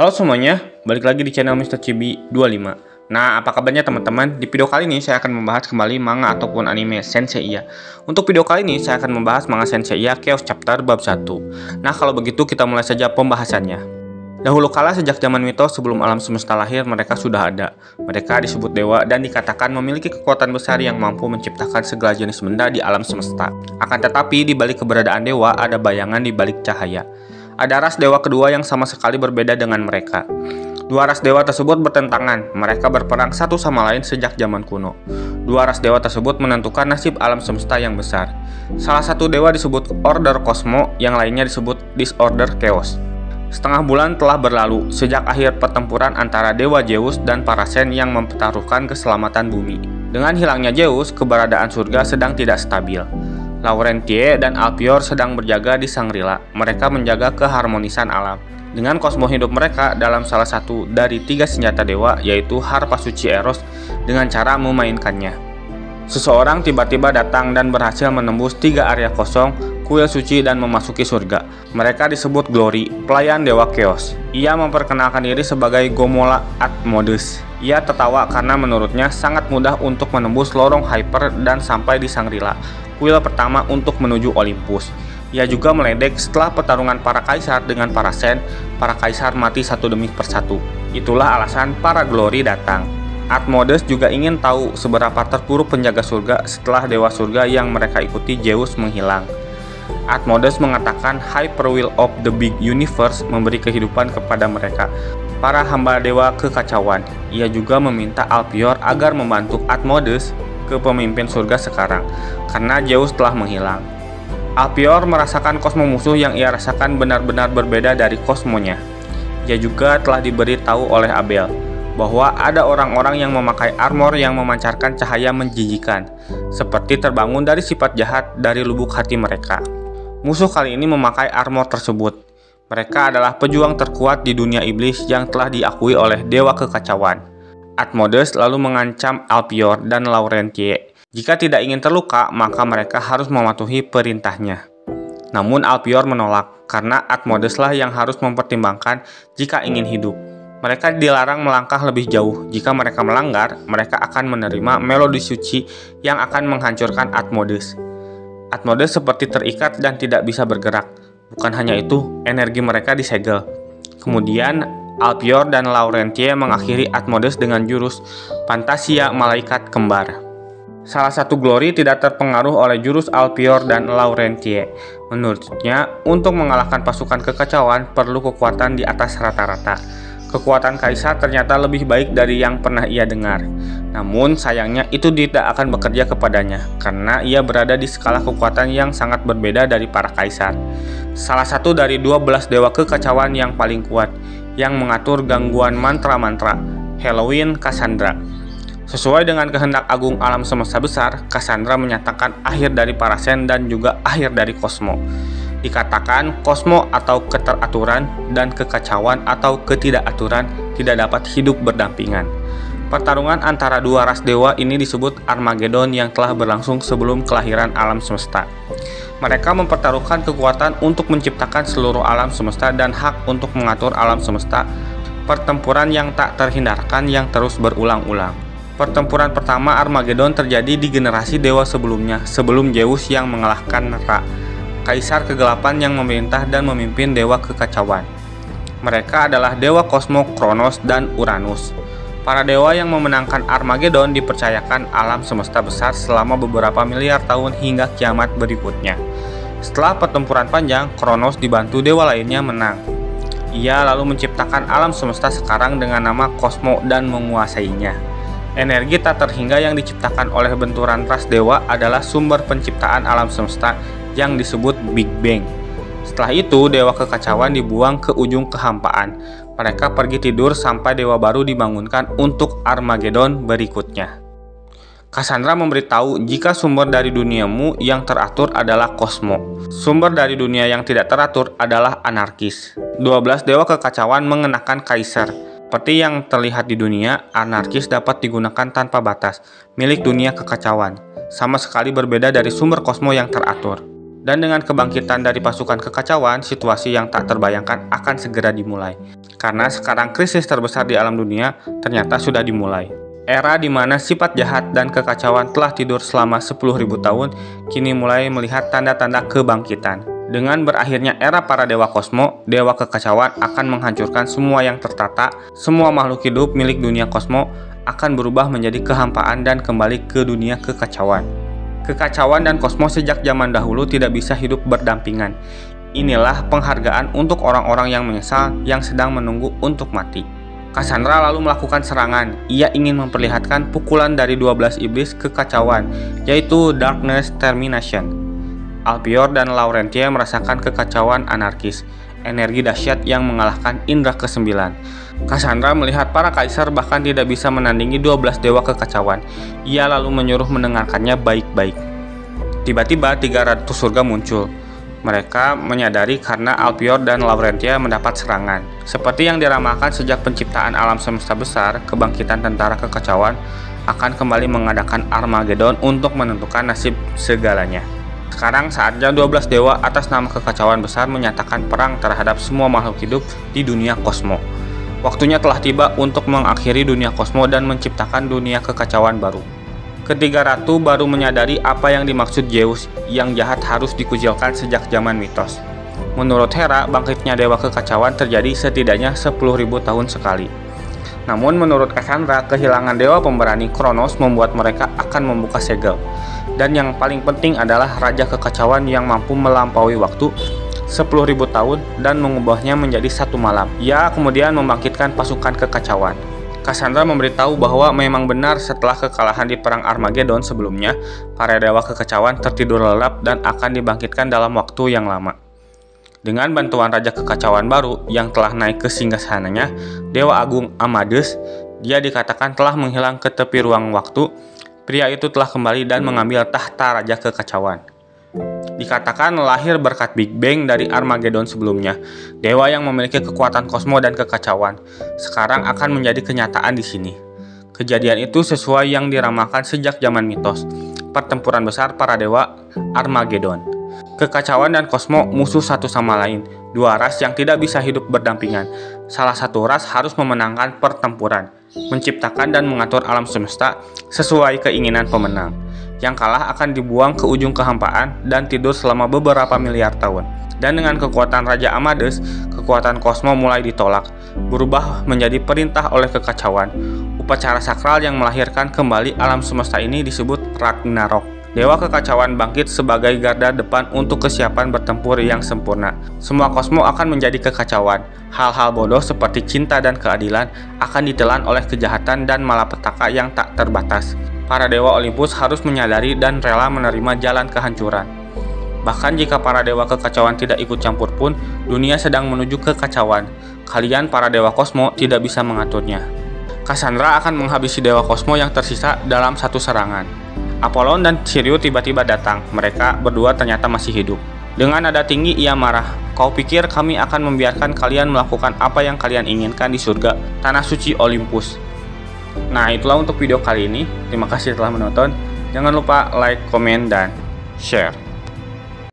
Halo semuanya, balik lagi di channel Mr. Chibi 25. Nah, apa kabarnya teman-teman? Di video kali ini saya akan membahas kembali manga ataupun anime Senseiya. Untuk video kali ini saya akan membahas manga Senseiya Chaos Chapter bab 1. Nah, kalau begitu kita mulai saja pembahasannya. Dahulu kala sejak zaman mitos sebelum alam semesta lahir mereka sudah ada. Mereka disebut dewa dan dikatakan memiliki kekuatan besar yang mampu menciptakan segala jenis benda di alam semesta. Akan tetapi di balik keberadaan dewa ada bayangan di balik cahaya. Ada ras dewa kedua yang sama sekali berbeda dengan mereka. Dua ras dewa tersebut bertentangan, mereka berperang satu sama lain sejak zaman kuno. Dua ras dewa tersebut menentukan nasib alam semesta yang besar. Salah satu dewa disebut Order Cosmo, yang lainnya disebut Disorder Chaos. Setengah bulan telah berlalu sejak akhir pertempuran antara Dewa Zeus dan para Sen yang mempertaruhkan keselamatan bumi. Dengan hilangnya Zeus, keberadaan surga sedang tidak stabil. Laurentie dan Alpior sedang berjaga di Shangri-La. Mereka menjaga keharmonisan alam. Dengan kosmo hidup mereka dalam salah satu dari 3 senjata dewa, yaitu harpa suci Eros, dengan cara memainkannya. Seseorang tiba-tiba datang dan berhasil menembus 3 area kosong, kuil suci dan memasuki surga. Mereka disebut Glory, pelayan dewa Chaos. Ia memperkenalkan diri sebagai Gomola Atmodes. Ia tertawa karena menurutnya sangat mudah untuk menembus lorong Hyper dan sampai di Shangri-La, kuil pertama untuk menuju Olympus. Ia juga meledek setelah pertarungan para kaisar dengan para Sen, para kaisar mati satu demi persatu. Itulah alasan para Glory datang. Atmodes juga ingin tahu seberapa terpuruk penjaga surga setelah dewa surga yang mereka ikuti Zeus menghilang. Atmodes mengatakan Hyper Will of the Big Universe memberi kehidupan kepada mereka, para hamba dewa kekacauan. Ia juga meminta Alpior agar membantu Atmodes ke pemimpin surga sekarang, karena Zeus telah menghilang. Alpior merasakan kosmo musuh yang ia rasakan benar-benar berbeda dari kosmonya. Ia juga telah diberi tahu oleh Abel bahwa ada orang-orang yang memakai armor yang memancarkan cahaya menjijikan, seperti terbangun dari sifat jahat dari lubuk hati mereka. Musuh kali ini memakai armor tersebut. Mereka adalah pejuang terkuat di dunia iblis yang telah diakui oleh dewa kekacauan. Atmodes lalu mengancam Alpior dan Laurentie. Jika tidak ingin terluka, maka mereka harus mematuhi perintahnya. Namun Alpior menolak, karena Atmodeslah yang harus mempertimbangkan jika ingin hidup. Mereka dilarang melangkah lebih jauh. Jika mereka melanggar, mereka akan menerima melodi suci yang akan menghancurkan Atmodes. Atmodes seperti terikat dan tidak bisa bergerak. Bukan hanya itu, energi mereka disegel. Kemudian Alpior dan Laurentie mengakhiri Atmodes dengan jurus Fantasia Malaikat Kembar. Salah satu Glory tidak terpengaruh oleh jurus Alpior dan Laurentie. Menurutnya, untuk mengalahkan pasukan kekacauan perlu kekuatan di atas rata-rata. Kekuatan kaisar ternyata lebih baik dari yang pernah ia dengar. Namun sayangnya itu tidak akan bekerja kepadanya, karena ia berada di skala kekuatan yang sangat berbeda dari para kaisar. Salah satu dari 12 dewa kekacauan yang paling kuat, yang mengatur gangguan mantra-mantra, Halloween Cassandra. Sesuai dengan kehendak agung alam semesta besar, Cassandra menyatakan akhir dari para Sen dan juga akhir dari kosmo. Dikatakan kosmo atau keteraturan dan kekacauan atau ketidakaturan tidak dapat hidup berdampingan. Pertarungan antara dua ras dewa ini disebut Armageddon yang telah berlangsung sebelum kelahiran alam semesta. Mereka mempertaruhkan kekuatan untuk menciptakan seluruh alam semesta dan hak untuk mengatur alam semesta. Pertempuran yang tak terhindarkan yang terus berulang-ulang. Pertempuran pertama Armageddon terjadi di generasi dewa sebelumnya, sebelum Zeus yang mengalahkan Ra, kaisar kegelapan yang memerintah dan memimpin dewa kekacauan. Mereka adalah dewa kosmo Kronos dan Uranus. Para dewa yang memenangkan Armageddon dipercayakan alam semesta besar selama beberapa miliar tahun hingga kiamat berikutnya. Setelah pertempuran panjang, Kronos dibantu dewa lainnya menang. Ia lalu menciptakan alam semesta sekarang dengan nama Kosmo dan menguasainya. Energi tak terhingga yang diciptakan oleh benturan ras dewa adalah sumber penciptaan alam semesta yang disebut Big Bang. Setelah itu, dewa kekacauan dibuang ke ujung kehampaan. Mereka pergi tidur sampai dewa baru dibangunkan untuk Armageddon berikutnya. Cassandra memberitahu jika sumber dari duniamu yang teratur adalah kosmo. Sumber dari dunia yang tidak teratur adalah anarkis. 12 dewa kekacauan mengenakan kaisar. Seperti yang terlihat di dunia, anarkis dapat digunakan tanpa batas, milik dunia kekacauan. Sama sekali berbeda dari sumber kosmo yang teratur. Dan dengan kebangkitan dari pasukan kekacauan, situasi yang tak terbayangkan akan segera dimulai. Karena sekarang krisis terbesar di alam dunia ternyata sudah dimulai. Era di mana sifat jahat dan kekacauan telah tidur selama 10.000 tahun, kini mulai melihat tanda-tanda kebangkitan. Dengan berakhirnya era para dewa kosmo, dewa kekacauan akan menghancurkan semua yang tertata, semua makhluk hidup milik dunia kosmo akan berubah menjadi kehampaan dan kembali ke dunia kekacauan. Kekacauan dan kosmos sejak zaman dahulu tidak bisa hidup berdampingan. Inilah penghargaan untuk orang-orang yang menyesal yang sedang menunggu untuk mati. Cassandra lalu melakukan serangan. Ia ingin memperlihatkan pukulan dari 12 iblis kekacauan, yaitu Darkness Termination. Alpior dan Laurentia merasakan kekacauan anarkis, energi dahsyat yang mengalahkan indera ke-9. Cassandra melihat para kaisar bahkan tidak bisa menandingi 12 dewa kekacauan. Ia lalu menyuruh mendengarkannya baik-baik. Tiba-tiba 300 surga muncul. Mereka menyadari karena Alpior dan Laurentia mendapat serangan. Seperti yang diramalkan sejak penciptaan alam semesta besar, kebangkitan tentara kekacauan akan kembali mengadakan Armageddon untuk menentukan nasib segalanya. Sekarang saatnya 12 dewa atas nama kekacauan besar menyatakan perang terhadap semua makhluk hidup di dunia kosmo. Waktunya telah tiba untuk mengakhiri dunia kosmo dan menciptakan dunia kekacauan baru. Ketiga ratu baru menyadari apa yang dimaksud Zeus yang jahat harus dikucilkan sejak zaman mitos. Menurut Hera, bangkitnya dewa kekacauan terjadi setidaknya 10.000 tahun sekali. Namun menurut Cassandra, kehilangan dewa pemberani Kronos membuat mereka akan membuka segel. Dan yang paling penting adalah raja kekacauan yang mampu melampaui waktu 10.000 tahun dan mengubahnya menjadi satu malam. Ia kemudian membangkitkan pasukan kekacauan. Cassandra memberitahu bahwa memang benar setelah kekalahan di perang Armageddon sebelumnya, para dewa kekacauan tertidur lelap dan akan dibangkitkan dalam waktu yang lama. Dengan bantuan raja kekacauan baru yang telah naik ke singgasananya, Dewa Agung Amadeus, dia dikatakan telah menghilang ke tepi ruang waktu. Pria itu telah kembali dan mengambil tahta raja kekacauan. Dikatakan lahir berkat Big Bang dari Armageddon sebelumnya. Dewa yang memiliki kekuatan kosmo dan kekacauan sekarang akan menjadi kenyataan di sini. Kejadian itu sesuai yang diramalkan sejak zaman mitos, pertempuran besar para dewa Armageddon. Kekacauan dan kosmo musuh satu sama lain, dua ras yang tidak bisa hidup berdampingan. Salah satu ras harus memenangkan pertempuran, menciptakan dan mengatur alam semesta sesuai keinginan pemenang. Yang kalah akan dibuang ke ujung kehampaan dan tidur selama beberapa miliar tahun. Dan dengan kekuatan Raja Amadeus, kekuatan kosmo mulai ditolak, berubah menjadi perintah oleh kekacauan. Upacara sakral yang melahirkan kembali alam semesta ini disebut Ragnarok. Dewa kekacauan bangkit sebagai garda depan untuk kesiapan bertempur yang sempurna. Semua kosmo akan menjadi kekacauan. Hal-hal bodoh seperti cinta dan keadilan akan ditelan oleh kejahatan dan malapetaka yang tak terbatas. Para dewa Olympus harus menyadari dan rela menerima jalan kehancuran. Bahkan jika para dewa kekacauan tidak ikut campur pun, dunia sedang menuju kekacauan. Kalian para dewa kosmo tidak bisa mengaturnya. Cassandra akan menghabisi dewa kosmo yang tersisa dalam satu serangan. Apollon dan Sirius tiba-tiba datang. Mereka berdua ternyata masih hidup. Dengan nada tinggi ia marah. Kau pikir kami akan membiarkan kalian melakukan apa yang kalian inginkan di surga, tanah suci Olympus? Nah, itulah untuk video kali ini. Terima kasih telah menonton. Jangan lupa like, komen, dan share.